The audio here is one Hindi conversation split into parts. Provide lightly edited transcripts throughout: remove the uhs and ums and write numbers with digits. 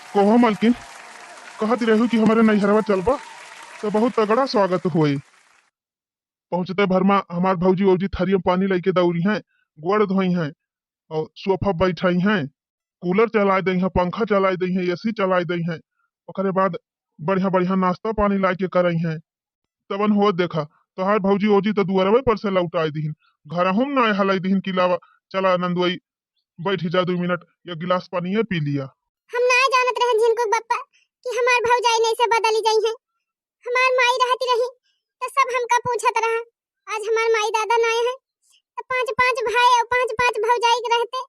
कहो मालकिन, कहत रहू कि हमारे नैहरवा चलबा तो बहुत तगड़ा स्वागत हुए। पहुंचते भर में हमार भौजी वौजी थरिया पानी लेके दौड़ी हैं, गोड़ धोई हैं और सोफा बैठाई हैं, कूलर चला दी हैं, पंखा चला दी हैं, एसी चला दी हैं। ओकरे बाद बढ़िया बढ़िया नाश्ता पानी ला के करई हैं। तबन हो देखा तोहार भौजी वौजी तो दुआरवे पर से लौटाई दीहिन, घर हम ना हलाई दीहिन कि लावा चला नंदुई बैठ जा 2 मिनट या गिलास पानी पी लिया। हम ना जानत रहन जिनको बप्पा कि हमार भौजाई नहीं से बदली जाई है। हमार माई रहती रही तो सब हमका पूछत रहा। आज हमार माई दादा ना है तो पांच पांच भाई और पांच पांच भौजाई के रहते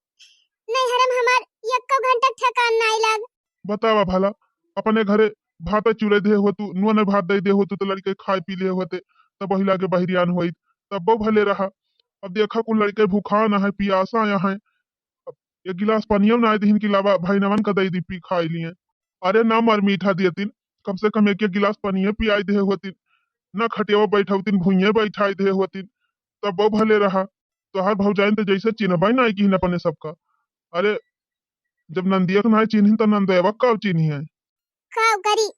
नहीं हरम हमार एको घंटा ठेकान नहीं लाग। बतावा भला अपने घरे भात चूरे दे हो तू नुआ ने भात दे दे हो तू तो लड़के खाए पी ले होते तब वही लागे बहरियान होई तब वो भले रहा। अब देखा कुल लड़के भूखा ना है पियासा या है, एक गिलास पानियो ना दीहिन कि लावा भाई नवन का दई दी पी खाई लिए। अरे ना मर मीठा दियतिन, कम से कम एक गिलास पानियो पियाई दे होतिन, ना खटियावा बैठौतिन भुइये बैठाई दे होतिन तब वो भले रहा। तोहार भौजाइन तो जैसे चिन्हबाई ना कि अपने सबका। अरे जब नंदिया को ना चिन्हिन तो नंदवा का चिन्ही है। खाओ करी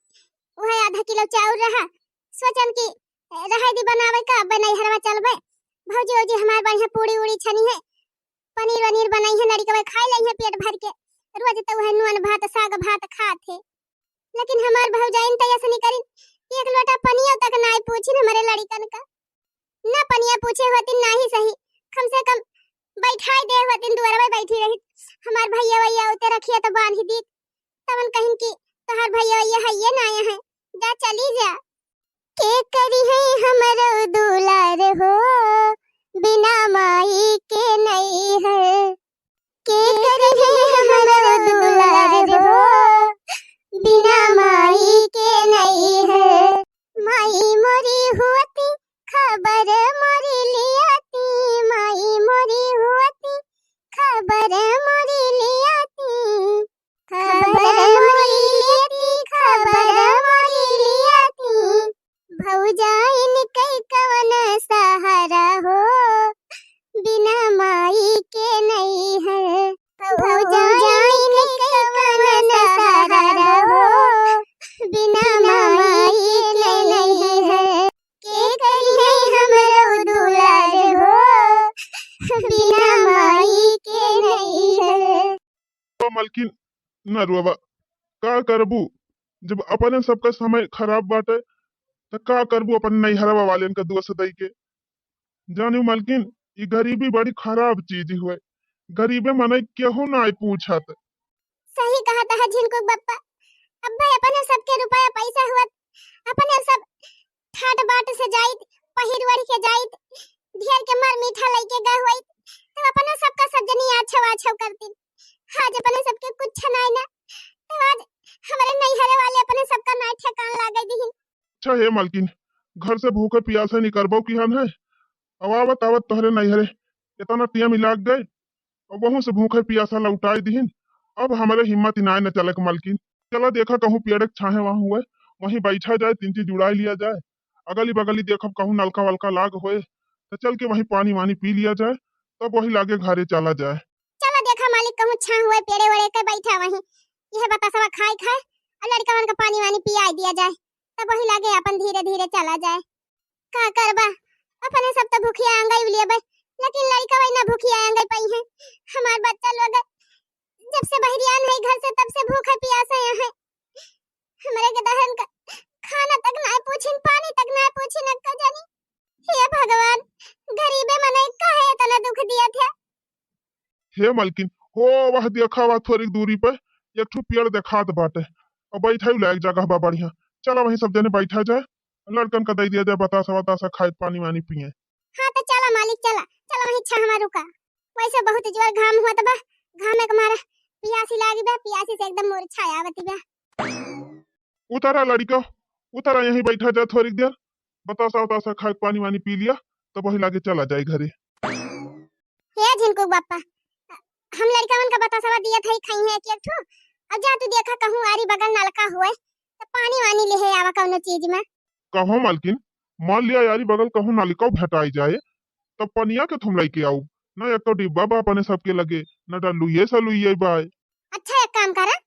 वह आधा किलो चाउर रहा सोचन की रहे दी बनावे का बनाई हरवा चलबे। भौजी ओजी हमार बढ़िया पूड़ी उड़ी छनी है, पनीर वनीर बनाई है, लड़के खाई ली है पेट भर के। रोज तो वह नुअन भात साग भात खाते लेकिन हमार भौजाइन तो ऐसा नहीं करी। एक लोटा पनिया तक ना पूछी हमारे लड़कन का, ना पनिया पूछे होती ना ही सही कम से कम बैठाई दे होती दुआरा में बैठी रही। हमार भैया भैया उते रखिए तो बांध ही दी तवन कहीं की तोहार भैया भैया है ये ना है जा चली जा। के करी है हमरो दुलार हो बिना माई के नहीं है। के करी है हमरो दुलार हो बिना माई के नहीं है। माई मोरी होती खबर मोरी लियाती, माई मोरी होती खबर मोरी लियाती, खबर मोरी लियाती खबर मोरी लियाती। भौजाइन कई कवन सहारा हो बिना माई के नहीं है। भौजाइन कई कवन सहारा हो बिना माई के नहीं है। के करी है हमरो दुलार हो बिना माई के नहीं है। तो मलकिन न रुआ का करबू, जब अपने सबका समय खराब बाटे तो का करबू अपन नैहरवा वालेन का दोस्त दई के। जानी मलकिन ये गरीबी बड़ी खराब चीज हुए, गरीबे मने केहू ना आई पूछत। सही कहा था जिनको बप्पा अब्बा अपने सबके रुपया पैसा हुआ अपने सब ठाट बाट से जाई पहिर वड़ के जाई ढेर के मार मीठा लेके गा होई तब अपने सबका सब जनी अच्छा अच्छा करती। आज अपने सबके कुछ नहीं ना तो आज हमारे नैहरे वाले अपने सबका ना ठेकान लागे दी। अच्छा हे मलकिन, घर से भूखे प्यासे निकलबो की हन है। अब आवत आवत तोहरे नैहरे इतना टियम लाग गए और वहू से भूखे प्यासा लौटाई दीहिन। अब हमारे हिम्मत इनाय न चले मलकिन। चला देखा कहूँ पेड़ के छाहे वहां हुए वहीं बैठा जाए, तीन चीज जुड़ा लिया जाए। अगली बगली देखो कहूँ नलका वलका लाग होए तो चल के वहीं पानी वानी पी लिया जाए, तब वही लागे घरे चला जाए। चलो देखा मालिक कहूँ छा हुए पेड़े वड़े के बैठा वहीं यह बता सब खाए खाए और लड़का का पानी वानी पिया दिया जाए तब वही लागे अपन धीरे धीरे चला जाए। का करबा अपने सब तो भूखिया आंगई लिए बे लेकिन लड़का वही ना भूखिया आंगई पई है। हमार बच्चा लोग जब से बहरियान है घर से तब से भूखे प्यासे है। हमारे के दहन का खाना तक ना पूछिन पानी तक ना पूछिन का जानी। हे भगवान गरीबे मने काहे इतना दुख दिया था। हे मलकिन हो वह देखा हुआ थोड़ी दूरी पे एक ठो पेड़ देखात बाटे और बैठा लायक जगह बा बढ़िया। चला वहीं सब जने बैठा जाए, लड़कन का दे दिया जाए बतासा वतासा खाए पानी वानी पिए। हाँ तो चला मालिक चला चला वहीं छा हमार रुका। वैसे बहुत जोर घाम हुआ बा घामे के मारा पियासी लागी बा पियासी से एकदम मूर्छा आवती बा। उतारा लड़का उतारा, यहीं बैठा जाए थोड़ी देर, बतासा वतासा खाए पानी वानी पी लिया तो वही लागे चला जाए घरे। हे झिनको बापा हम लड़का का बता सवा दिया था खाई है एक ठो। अब जा तू देखा कहूं आरी बगल नलका हुए तो पानी वानी ले है आवा कौनो चीज में। कहो मालकिन, मान लिया यारी बगल कहूँ नालिका भेटाई जाए तब पनिया के तुम लेके आऊ ना, एक तो डिब्बा बा अपने सबके लगे न डलुए सलुए बाय। अच्छा एक काम करा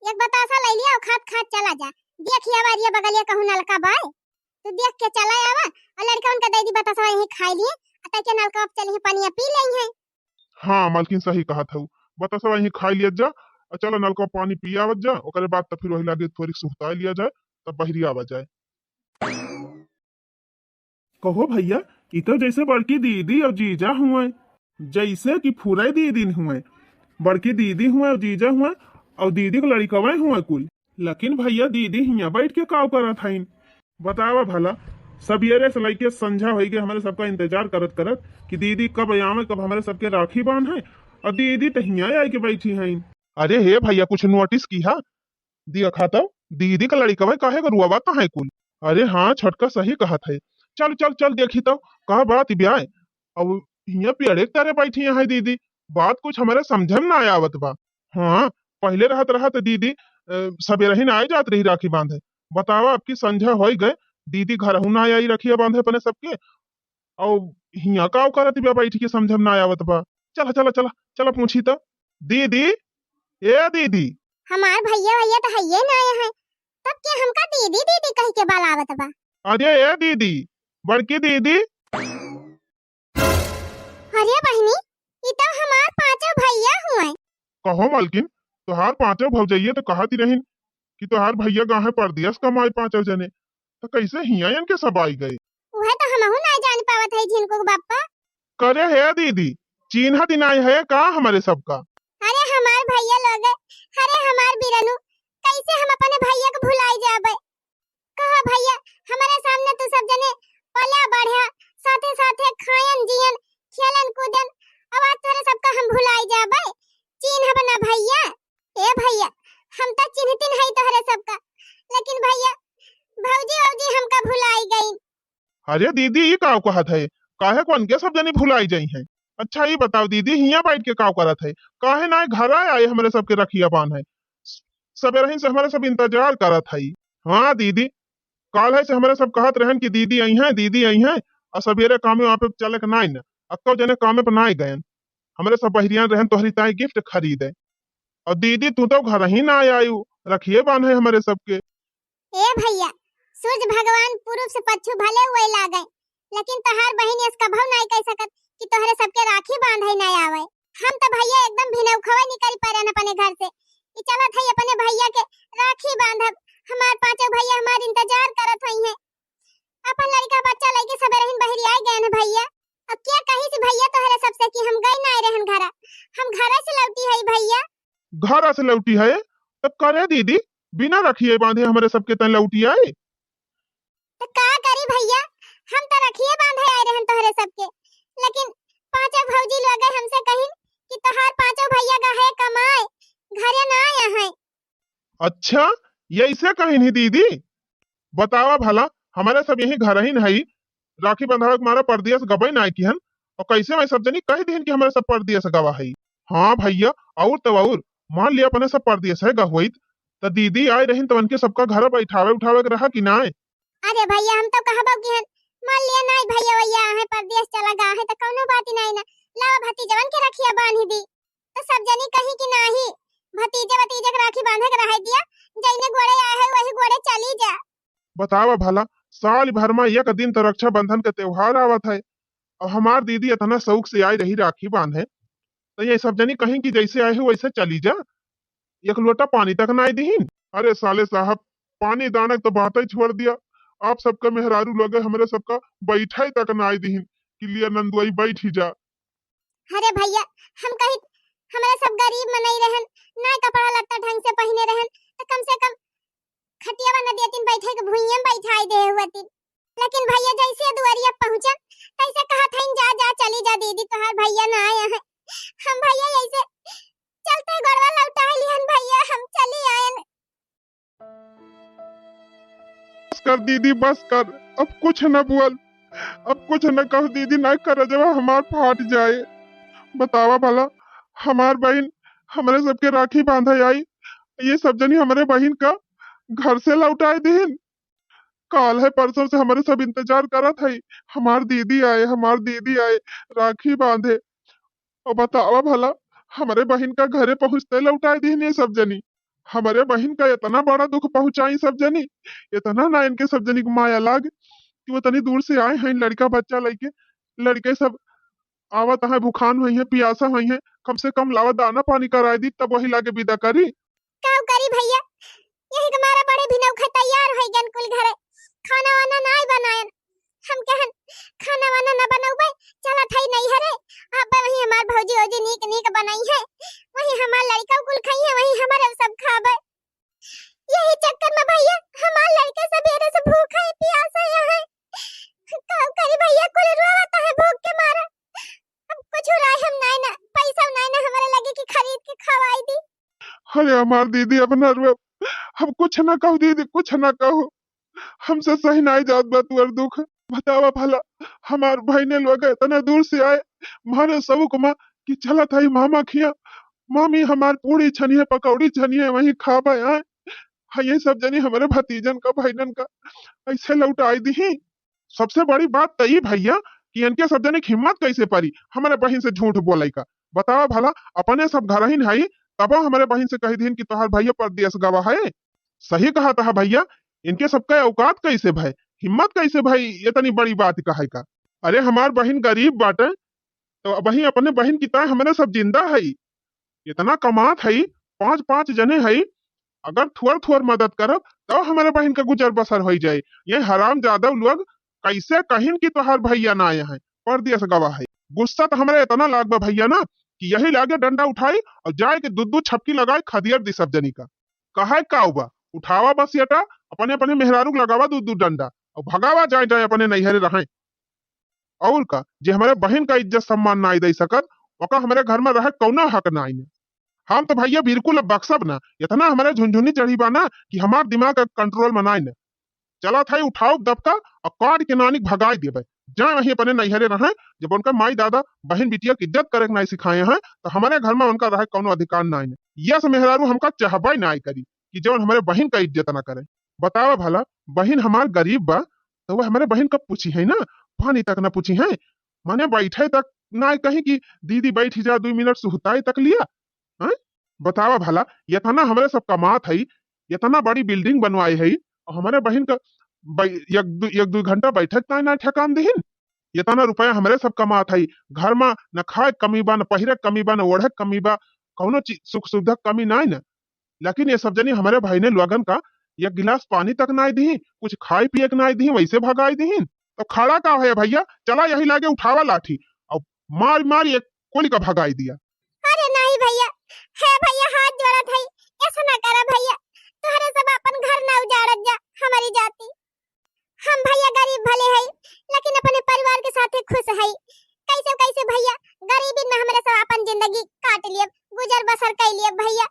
एक बतासा खात खात चला जा। देखिए बारिया बगलिया कहूं नलका बाय तू देख के चला आवा और लड़का उनका दे दी बतासा यही खा लिए अतः के नलका अब चली पानी पी ले हैं। हाँ मालकिन सही कहा था बतासा वही खा लिया जा और चलो नलका पानी पियावत जा ओकरे बाद तो फिर वही लागे थोड़ी सुहता लिया जाए तब बहरी आवा जाए। कहो भैया ई तो जैसे बड़की दीदी और जीजा हुए जैसे कि फूले दीदी हुए बड़की दीदी हुए और जीजा हुए और दीदी को लड़कवे हुए कुल लेकिन भैया दीदी हियाँ बैठ के काव करा था बतावा भला सवेरे से लड़के संझा हो गए हमारे सबका इंतजार करत करत कि दीदी कब आवे कब हमारे सबके राखी बांध है और दीदी तो हियाँ आई के बैठी है। अरे हे भैया कुछ नोटिस किया दिया खाता दीदी का लड़कवा काहे का रुआ है कुल। अरे हाँ छोटका सही कहा था चल चल चल देखी तो कहा बात ब्याह अब हियाँ पेड़े तारे बैठी है दीदी बात कुछ हमारे समझ में ना आवत बा। हाँ पहले रहत दीदी सवेरे ही ना आ जात रही राखी बांधे बतावा आपकी संझा हो गए दीदी घर ना आई रखिया बांधे अपने सबके और हिया का करत बा बैठ के समझ में ना आवत बा। चला चला चला चला पूछी तो दीदी ए दीदी हमार भैया भैया तो हइये ना आए हैं तब के हमका दीदी दीदी कह के बुलावत बा। अरे ए दीदी बड़की दीदी अरे बहनी ई तो हमार पांचों भैया हुए। कहो मालकिन तोहार पांचों भौजैये तो कहती रहीन कि तोहार भैया गाहे परदेस कमाए पांचों जने तो कैसे हिया इनके सब आई गए। वह तो हमहु ना जान पावत है जिनको बापा। करे है दीदी चिन्ह दिनाई है का हमारे सबका। अरे हमार भैया लोग अरे हमार बिरनु कैसे हम अपने भैया को भुलाई जाबे। कहा भैया हमारे सामने तू सब जने पला बढ़िया साथे साथे खायन जियन खेलन कूदन अब आज तोरे सबका हम भुलाई जाबे चिन्ह बना भैया। ए भैया हम तो चिन्हतिन है तोहरे सबका लेकिन भैया भौजी औजी हमका भुलाई गई। अरे दीदी ये काव कहत है काहे कौन के सब जनी भुलाई जाई है। अच्छा ये बताओ दीदी हिया बैठ के काव करत है काहे ना घर आए हमारे सबके रखिया बांध है सवेरे ही से हमारे सब इंतजार करत है। हाँ दीदी काल है से हमारे सब कहत रहन कि दीदी आई हैं और सवेरे कामे वहाँ पे चले के नाई न अक्को जने कामे पे नाई गयन हमारे सब बहरियान रहन तोहरी ताई गिफ्ट खरीदे और दीदी तू तो घर ही ना आयु रखिए बांधे हमारे सबके। ए भैया सूरज भगवान पूर्व से पश्चिम भले हुए लागे लेकिन तोहार बहन इसका भाव नहीं कह सकत कि तोहरे सबके राखी बांधे नहीं आवे। हम तो भैया एकदम भिनौखवा निकल परन अपने घर से कि चलत है अपने भैया के राखी बांधब हमार पांचों भैया हमार इंतजार करत हई हैं अपन लड़का बच्चा लेके सबे रहन बहरी आ गए हैं भैया। अब क्या कही से भैया तोहरे सबसे कि हम गई ना रहन घरा हम घरा से लौटी है भैया। घर से लौटी है तब करे दीदी बिना रखिए बांधे हमारे सबके तन लौटी आए तो का करी भैया हम तो रखिए बांधे आए रहन तोहरे सबके लेकिन पांचों भौजी लोग हमसे कहिन कि तोहार पांचों भैया गए कमाए घरे ना आए हैं। अच्छा ये ऐसे कहीं नहीं दीदी बतावा भला हमारे सब यही घर ही नहीं राखी बंधावे तुम्हारा परदेस गबई ना की हन और कैसे मैं सब जनी कह दीन कि हमारे सब परदेस गवा है। हाँ भैया और तो और मान लिया अपने सब परदेस है गहुइत तो दीदी आए रही तो उनके सबका घर बैठावे उठावे के रहा कि ना। अरे भैया हम तो कहबो कि हन मान लिया नहीं भैया भैया है परदेस चला गा है तो कोनो बात ही नहीं ना लावा भतीजवन के रखिया बांधी दी तो सब जनी कही कि नहीं भतीजे भतीजे के राखी बांधे के रह दिया जइने गोड़े आए है वही गोड़े चली जा। बतावा भला साल भर में एक दिन तो रक्षा बंधन का त्योहार आवत है और हमार दीदी इतना शौक से आई रही राखी बांधे तो ये सब जनी कहीं कि जैसे आए हो वैसे चली जा एक लोटा पानी तक ना दीन। अरे साले साहब पानी दाना तो बात ही छोड़ दिया आप सबका मेहरारू लोग हमारे सबका बैठा तक ना दीन कि लिया नंदुआई बैठ ही जा। अरे भैया हम कहीं हमारे सब गरीब में नहीं रहन ना कपड़ा लत्ता ढंग से पहने रहन तो कम से कम खटिया बना दिया तीन बैठे के भुइयां बैठाई दे हुआ तीन लेकिन भैया जैसे दुआरिया पहुंचन तैसे कहा था जा जा चली जा दीदी तोहार भैया ना आए हैं हम भैया ऐसे चलते गड़वा लौटा लिहन भैया हम चली आयन। बस कर दीदी बस कर अब कुछ न बोल अब कुछ न कहो दीदी ना कर जब हमार फाट जाए। बतावा भला हमार बहन हमारे सबके राखी बांधा आई ये सब जनी हमारे बहन का घर से लौटाए दीन काल है परसों से हमारे सब इंतजार करत है हमार दीदी आए राखी बांधे और बतावा भला हमारे बहन का घरे पहुंचते लौटाए दीन ये सब जनी हमारे बहन का इतना बड़ा दुख पहुंचाई सब जनी, इतना ना इनके सब जनी को माया लाग कि वो तनी दूर से आए हैं लड़का बच्चा लेके। लड़के सब आवत है, भूखान हुई है, पियासा हुई है, कम से कम लावा दाना पानी कराए दी तब वही लागे विदा करी। काऊ करी भैया, यही हमारा बड़े भी नौखा तैयार हो गन कुल घरे, खाना वाना नहीं बनायन। हम कहन खाना वाना ना बनाऊबे, चला थई नहीं हरे अब वही हमार भौजी ओजी नीक नीक बनाई है, वही हमार लड़का कुल खाई है, वही हमारे सब खाबे। यही चक्कर में भैया हमार लड़के सवेरे से भूखा है प्यासा है। काऊ करी भैया, कुल रोता है भूख के मारे। अब कुछ राय हम नहीं ना, पैसा नहीं ना हमारे लगे कि खरीद के खवाई दी। अरे हमार दीदी अपना रो, हम कुछ ना कहो दीदी, कुछ ना कहो, हमसे सही नहीं जात बा तुअर दुख। बतावा भला, हमार बहने लोग इतना दूर से आए, मारे सब कुमा कि चला था मामा खिया, मामी हमार पूरी छनी है, पकौड़ी छनी है, वही खाबा आए। हाँ, ये सब जनी हमारे भतीजन का भाईजन का ऐसे लौटाई दी। सबसे बड़ी बात तो ये भैया कि इनके सब जने की हिम्मत कैसे पड़ी हमारे बहन से झूठ बोले का। बतावा भला, अपने सब घर ही नहीं तब हमारे बहन से कही दिन कि तोहार भैया परदेश गवा है। सही कहा था भैया, इनके सबका औकात कैसे भाई, हिम्मत कैसे भाई इतनी बड़ी बात कहे का। अरे हमार बहन गरीब बाटे तो वही अपने बहन की तरह हमारे सब जिंदा है, इतना कमात है, पांच पांच जने है, अगर थोड़ थोड़ मदद करब तो हमारे बहन का गुजर बसर हो जाए। ये हराम जादव लोग कैसे कहिन कि तोहार भैया ना आए हैं, परदेश गवा है। गुस्सा तो हमारे इतना लाग बा भैया ना कि यही लागे डंडा उठाई और जाए के दूध छपकी लगाए खदियर दी सब जनी का। कहा का बा उठावा बस यटा, अपने अपने मेहरारू लगावा दूध डंडा और भगावा जाए जाए अपने नैहरे रहे। और का जे हमारे बहन का इज्जत सम्मान ना दे सकत, ओका हमारे घर में रहे कौना हक ना आईने। हम तो भैया बिल्कुल अब बक्सब ना, इतना हमारे झुंझुनी चढ़ी बा ना कि हमार दिमाग का कंट्रोल में ना। चला था उठाओ दबका और काट के नानी भगाई देवे, जाए वही अपने नैहरे रहे। जब उनका माई दादा बहन बिटिया की इज्जत करे नहीं सिखाए हैं तो हमारे घर में उनका रहे कौनो अधिकार ना आईने। यस मेहरारू हमका चाहबा ना करी कि जो हमारे बहन का इज्जत ना करे। बतावा भला, बहन हमार गरीब बा तो वह हमारे बहन कब पूछी है ना, पानी तक ना पूछी है, माने बैठे तक ना कहीं कि दीदी बैठ जा 2 मिनट सुहताए तक लिया है। बतावा भला, इतना हमारे सब कमात है, इतना बड़ी बिल्डिंग बनवाई है और हमारे बहन का एक दो घंटा बैठक ना ठेकान दीन। इतना रुपया हमारे सब कमात है, घर में न खाए कमी बा, न पहिरे कमी बा, न ओढ़े कमी बा, कौनो चीज सुख सुविधा कमी ना न। लेकिन ये सब जनी हमारे भाई ने लोगन का एक गिलास पानी तक ना दी, कुछ खाए पिए के ना दी, वैसे भगाई दी। तो खड़ा का है भैया, चला यही लागे उठावा लाठी और मार मार एक कोली का भगाई दिया। अरे नहीं भैया, है भैया हाथ जोड़ा था, ऐसा ना करा भैया, तोहरे सब अपन घर ना उजाड़त जा हमारी जाति। हम भैया गरीब भले है लेकिन अपने परिवार के साथ खुश है। कैसे कैसे भैया गरीबी में हमारे सब अपन जिंदगी काट लिए, गुजर बसर कर लिए भैया।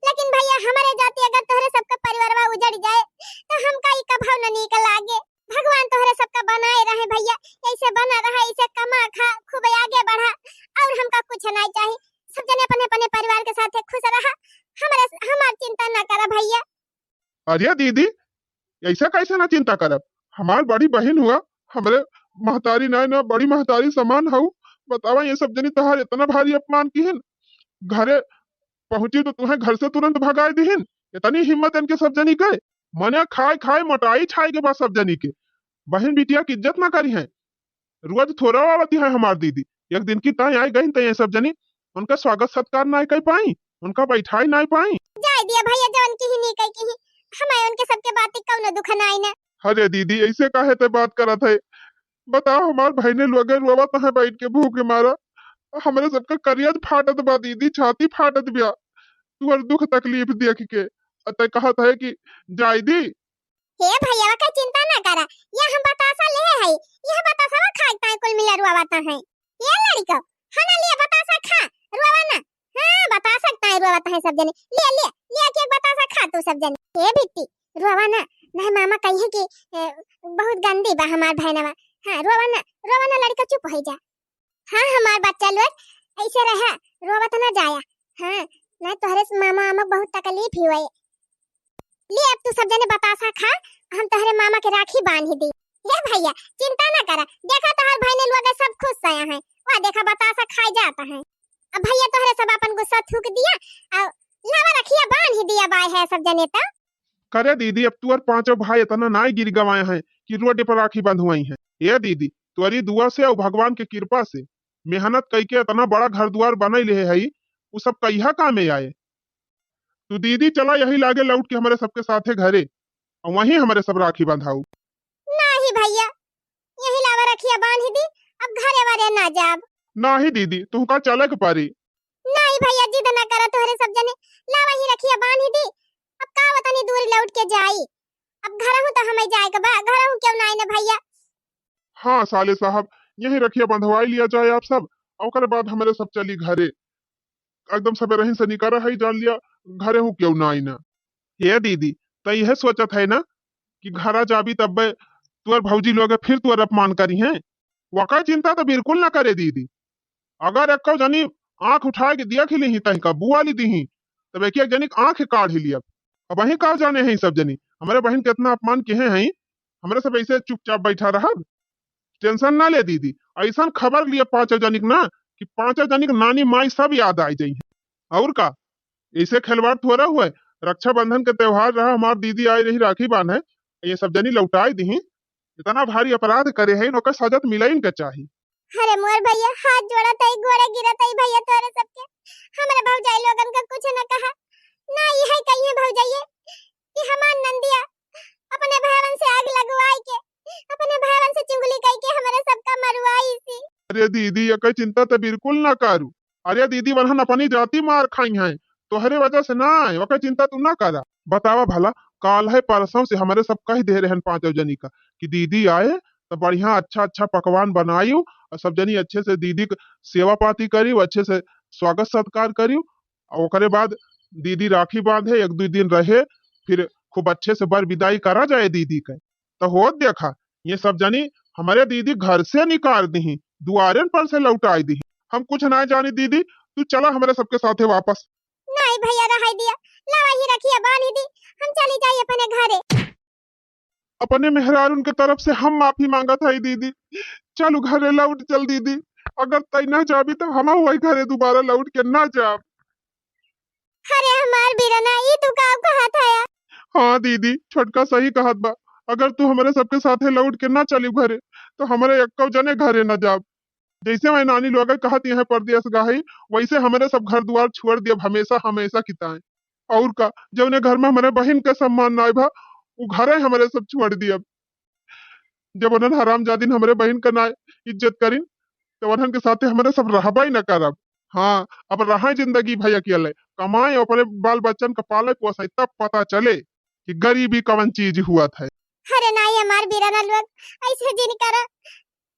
लेकिन भैया हमारे जाति अगर तोहरे सबका परिवार में उजड़ जाए तो हम का ई का भाव न निकल आगे। भगवान तोहरे सबका बनाए रहे भैया, ऐसे बना रहा, ऐसे कमा खा खूब आगे बढ़ा, और हमका कुछ नहीं चाहिए। सब जने अपने अपने परिवार के साथ खुश रहा, हमार चिंता ना करा भैया। अरे दीदी, ऐसा कैसे ना चिंता करब, हमार बड़ी बहन हुआ, हमारे महतारी ना बड़ी महतारी समान हूँ। बतावा ये सब जनी तहार इतना भारी अपमान की घरे पहुंची तो तुम्हें घर से तुरंत भगाए दीन। इतनी हिम्मत इनके सब जनी के, मने खाए खाए मोटाई छाई के बाद सब जनी के बहन बिटिया की इज्जत ना करी है। रोज थोड़ा आवती है हमार दीदी, एक दिन की तय आई गई तो ये सब जनी उनका स्वागत सत्कार ना कर पाई, उनका बैठाई ना पाई। जाए दिया भैया, जवन की ही नहीं कही की हमें उनके सबके बातें कौनो दुख ना आई ना। अरे दीदी ऐसे काहे ते बात करत है, बताओ हमार भाई ने लोग रोवत है बैठ के भूख के मारा, हमारे सबका करियत फाटत बा दीदी, छाती फाटत बिया तुअर दुख तकलीफ देख के। अतः कहत है कि जाय दी। हे भैया का चिंता ना करा, ये हम बतासा ले है, ये बतासा खाता है कुल मिला रुआवता है। ये लड़का खाना लिए बतासा खा, रुआवा ना। हां बता सकता है रुआवता है सब जने, ले ले ले के बतासा खा तू सब जने। हे बिट्टी रुआवा ना, नहीं मामा कहिए कि बहुत गंदी बा हमार बहनवा। हां रोवा ना लड़का चुप हो जा। हां हमार बच्चा लोग ऐसे रहा, रोवत ना जाया। हां नहीं तोहरे मामा मामा बहुत तकलीफ ही हुई। ले अब तू सब जने बतासा खा, हम तोहरे मामा के राखी बांध दी। हे भैया चिंता ना करा, देखा तोहर भाई ने लोग सब खुश आया है, वहां देखा बतासा खाई जाता है। अब भैया तोहरे सब अपन गुस्सा थूक दिया और लावा रखिया बांध ही दिया बाय है सब जने ता। करे दीदी अब तुअर पांचों भाई इतना नाई गिर गवाए हैं कि रोड पर राखी बंधवाई हैं। ये दीदी तुअरी दुआ से और भगवान की कृपा से मेहनत करके इतना बड़ा घर द्वार बना ले है वो सब कहिया काम में आए। तू दीदी चला यही लागे लौट के हमारे सबके साथे घरे और वहीं हमारे सब राखी बंधाऊ। नहीं भैया यही लावा रखिया बांध ही दी, अब घरे वारे ना जाब। ना ही दीदी तू का चले के पारी। नहीं भैया जिद ना करा तोहरे सब जने, लावा ही रखिया बांध ही दी, अब का वतनी दूर लौट के जाई। अब घर हूं तो हमें जाएगा बा, घर हूं क्यों ना आए ना भैया। हाँ साले साहब यही रखिया बंधवाई लिया जाए आप सब और ओकरे बाद हमारे सब चली घरे। एकदम सवेरे ही से निकारा है जान लिया घरे हूँ क्यों ना आई ना। ये दीदी तो यह सोचत है ना कि घरा जाबी तब तुअर भौजी लोग फिर तुअर अपमान करी हैं। वका चिंता तो बिल्कुल ना करे दीदी। अगर एक जनी आंख उठा के दिया खिली ही तही का बुआ ली दी तब एक जनी आंख काढ़ ही लिया। अब वही का जाने हैं सब जनी हमारे बहन कितना अपमान किए हैं। हमारे सब ऐसे चुपचाप बैठा रहा। टेंशन ना ले दीदी ऐसा खबर लिए पांच जनिक ना कि पांच जनिक नानी माई सब याद आ जाई है। और का ऐसे खिलवाड़ थोड़ा हुआ है। रक्षाबंधन का त्योहार रहा हमार दीदी आई रही राखी बांधे ये सब जनी लौटाई दी। इतना भारी अपराध करे है इनका सजा मिला इनके चाहिए। अरे मोर भैया हाथ जोड़ा तई घोड़े गिरा तई भैया तोरे सबके हमारे भौजाई लोगन का कुछ न कहा ना। यह कहिए भौजाई कि हमार नंदिया अपने भावन से आग लगवाई के अपने भावन से चुगली कई के हमारे सबका मरवाई सी। अरे दीदी ये कोई चिंता तो बिल्कुल ना करू। अरे दीदी वरहन अपनी जाति मार खाई है तोहरे वजह से ना आए वका चिंता तू ना करा। बतावा भला काल है परसों से हमारे सब कह दे रहे पांचों जनी का कि दीदी आए तो बढ़िया अच्छा अच्छा पकवान बनायू और सब जनी अच्छे से दीदी के सेवा पाती करी अच्छे से स्वागत सत्कार करी और ओकरे बाद दीदी राखी बांधे एक दो दिन रहे फिर खूब अच्छे से बर विदाई करा जाए दीदी के। तो हो देखा ये सब जनी हमारे दीदी घर से निकाल दी दुआरे पर से लौटाई दी। हम कुछ ना जानी दीदी तू चला हमारे सबके साथे वापस। नहीं भैया रहाई दिया लावा ही रखिया बांध दी, हम चली जाइए अपने घरे। अपने मेहरारून के तरफ से हम माफी मांगा था दीदी। चलो घरे लौट चल दीदी अगर तय ना जाबी तो हम वही घरे दोबारा लौट के ना जाब। अरे हमार बीरना ई तू का कहा था यार। हाँ दीदी छोटका सही कहत बा अगर तू हमारे सबके साथे लौट के ना चली घरे तो हमारे एक जने घरे ना जाब। जैसे मैं नानी लोग कहती है परदेश गाही वैसे हमारे सब घर द्वार छोड़ दिया हमेशा हमेशा किताएं। और का जब उन्हें घर में हमारे बहन का सम्मान ना भा वो घरे हमारे सब छोड़ दिया। जब उन्होंने हराम जादिन हमारे बहन का ना इज्जत करीन तो उन्हन के साथे हमारे सब रहबा ही न करब। हाँ अब रहा जिंदगी भैया अकेले कमाए अपने बाल बच्चन का पाले पोसे तब पता चले कि गरीबी कौन चीज हुआ था। अरे नहीं हमार बीरना लोग ऐसे जिन करा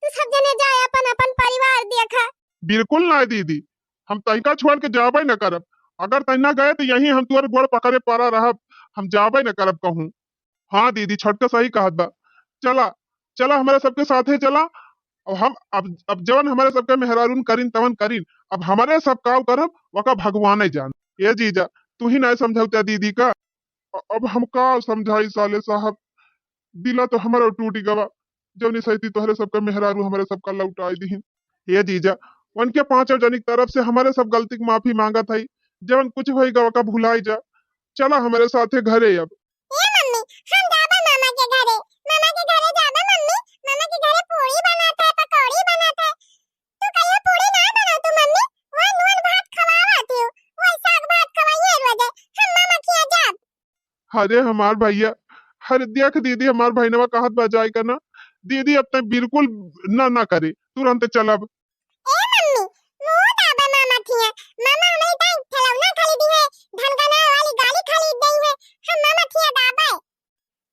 तू सब जने जाए अपन अपन परिवार देखा। बिल्कुल ना दीदी हम तैका छोड़ के जाबे न करब। अगर तैना गए तो यही हम तुअर गोड़ पकड़े पड़ा रहब हम जाबे न करब कहूँ। हाँ दीदी छोटका सही कहत बा चला चला हमारे सबके साथे चला और हम अब जवन हमारे सबके मेहरारून करीन तवन करीन अब हमारे सब काव करब वका भगवान जान। ये जीजा तू ही ना समझौता दीदी का अब हम का समझाई साले साहब। दिला तो हमारा टूटी गवा जवनी सही तोहरे सबका मेहरारू हमारे सबका लौटाई दी। ये जीजा उनके पांचों जनिक तरफ से हमारे सब गलती की माफी मांगा था जवन कुछ भई गवा का भुलाई जा। चला हमारे साथे घरे अब। ए मम्मी हम जाबा मामा के घरे जाबा मम्मी मामा के घरे पूरी बनाता है पकौड़ी बनाता है। तू कहियो पूरी ना बना तू मम्मी वो नून भात खवावाती हूं वो साग भात खवाइए रोजे हम मामा किया जाब। अरे हमार भैया हर देख दीदी हमार भाईनवा कहत बा जाए करना दीदी अब तक बिल्कुल ना करे तुरंत चलब। ए मम्मी मु जाबा मामा किया मामा हमें टाइम खिलौना खरीदी है धनगना वाली गाड़ी खरीद दी है हम मामा किया दाबा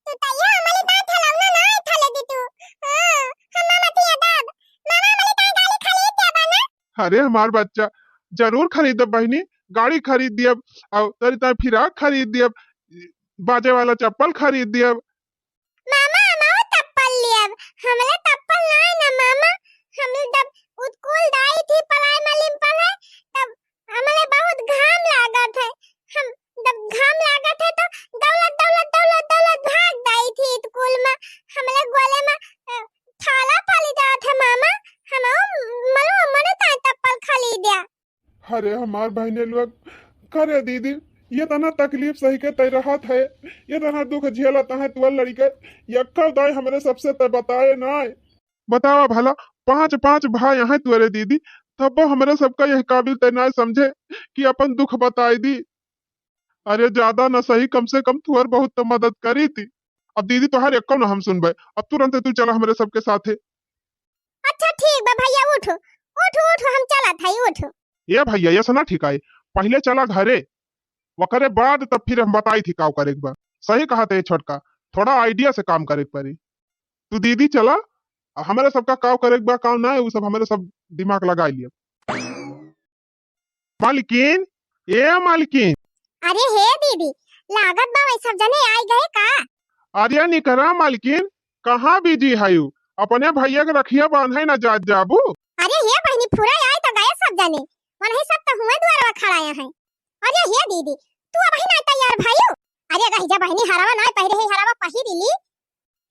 तू तैयो हमारी ता खिलौना ना खले दी तू। हां हम मामा किया दाब मामा हमारी ता गाड़ी खरीद देबा ना। अरे हमार बच्चा जरूर खरीदब बहनी गाड़ी खरीद दियब और तरी ता फिराक खरीद दियब बाजे वाला चप्पल खरीद दियब। मामा हमारा चप्पल लियब हमले चप्पल नहीं ना मामा हम जब स्कूल जाई थी पढ़ाई में लिंपल है तब हमले बहुत घाम लागत है हम जब घाम लागत है तो दौलत भाग गई थी स्कूल में हमले गोले में थाला पली जात है मामा हम मने ता चप्पल खरीद दिया। अरे हमार बहने लोग करे दीदी ये तना तकलीफ सही के तय रहत है, ये तना दुख झेलत है तुअर लड़के, यक्का दाई हमरे सबसे तय बताए ना। बतावा भला, पांच पांच भाई हैं तुअरे दीदी, तब वो हमरे सबका यह काबिल तय ना समझे कि अपन दुख बताई दी। अरे ज्यादा न सही, कम से कम तुअर बहुत तो मदद करी थी। अब दीदी तोहार एको न हम सुनबे, अब तुरंत तू चला हमरे सबके साथे। अच्छा ठीक बा भैया, उठो उठो उठो, हम चलत हई, उठो। ये भैया ये सुना ठीक है, पहले चला घरे, वकरे बाद तब फिर हम बताई थी काव करे के बा। सही कहा थे छोटका, थोड़ा आइडिया से काम करे के पड़ी। तू दीदी चला, हमारे सबका काव करे के बा, काव ना है वो सब हमारे सब दिमाग लगा लिया। मालकिन, ए मालकिन। अरे हे दीदी, लागत बा वही सब जने आई गए का? अरे निकरा मालकिन, कहाँ बिजी है यू? अपने भैया के रखिया बांधे ना जा जाबू। अरे हे बहनी फुरा आई तो गए सब जने, वही सब तो हुए द्वारवा खड़ा हैं। अरे हे दीदी, तू अब ही ना तैयार भाईयो? अरे गहिजा बहनी हरावा ना पहिरे है, हरावा पहिरिली।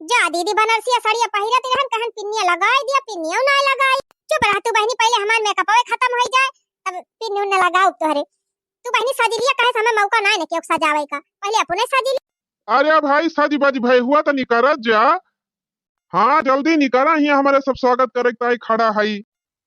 जा दीदी बनारसी साड़िया पहिरत रहन, कहन पिन्निया लगाई दिया, पिन्निया ना लगाई। चुप रह तू बहनी, पहले हमार मेकअप खत्म हो जाए तब पिन्नी न लगाओ तोहरे। तू बहनी सजी लिया, कहे समय मौका ना है के सजावे का, पहले अपने सजी। अरे भाई सज बज भाई हुआ तो निकरा जा। हाँ जल्दी निकरा, यहाँ हमारे सब स्वागत करे ताई खड़ा है।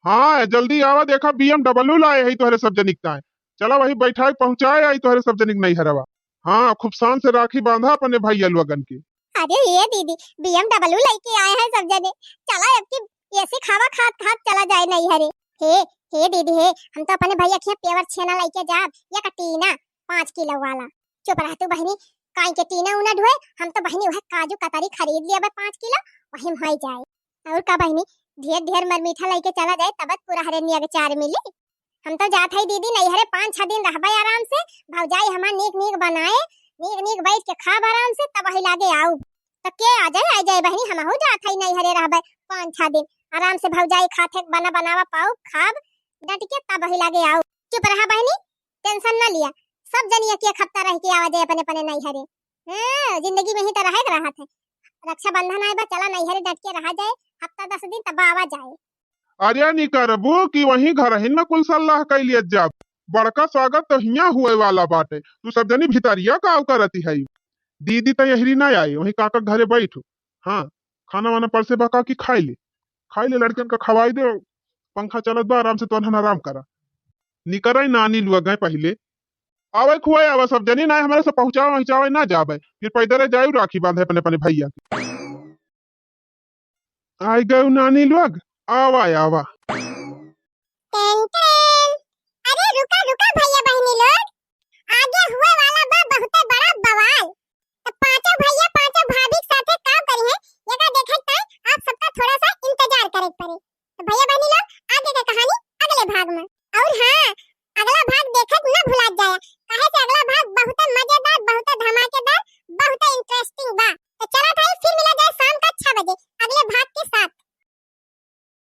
हाँ जल्दी आवा, देखा BMW लाए है तोहरे सब जनिकता है। चला वही बैठाए पहुंचाए आई तोहरे सब जनिक नहीं हरवा। हाँ खूब शान से राखी बांधा अपने भैया लोगन की। अरे ये दीदी, BMW लेके आए हैं सब जने, चला अब की ऐसे खावा खात खात चला जाए नहीं हरे। हे हे दीदी हे, हम तो अपने भैया के पेवर छेना लेके जाब, या कटीना 5 किलो वाला। चुप रह तू बहनी, काई के टीना उना ढोए, हम तो बहनी वह काजू कतरी खरीद लिया बे 5 किलो, वही होई जाए। और का बहनी, ढेर ढेर मर मीठा लेके चला जाए, तब पूरा हरे निया के चार मिले। हम तो जात है दीदी नहीं हरे, 5-6 दिन रहबे आराम से, भौजाई हमार नीक नीक बनाए, नीक नीक बैठ के खाब आराम से, तब वही लागे आऊ। तब के आ जाए बहनी, हम हो जात है नहीं हरे रहबे 5-6 दिन आराम से, भौजाई खाते बना बनावा पाऊ खाब डट के, तब वही लागे आऊ। चुप रहा बहनी, टेंशन ना लिया, सब जनिया के एक हफ्ता रह के आवा जाए अपने अपने नहीं हरे। हां जिंदगी में ही तो रहे रहा है, रक्षाबंधन आए बा, चला नहीं हरे डट के रहा जाए, हफ्ता 10 दिन तब आवा जाए। अरे नहीं करबू कि वहीं घर हिन में कुल सलाह कैलिए जाब। बड़का स्वागत तो हिया हुए वाला बाटे, तू सब जनी भितरिया काव करती है। दीदी तो यही ना आई, वही काका घरे बैठो। हाँ खाना वाना परसे बका की खाई ले लड़कन का खवाई दे, पंखा चलत बा आराम से तो आराम करा। निकरा नानी लुआ गए पहले, आवे खुआए आवा सब जनी ना हमारे से पहुंचावे पहुंचावे ना जावे, फिर पैदल जाए राखी बांधे अपने अपने भैया की। आई गए नानी लोग, आवा आवा।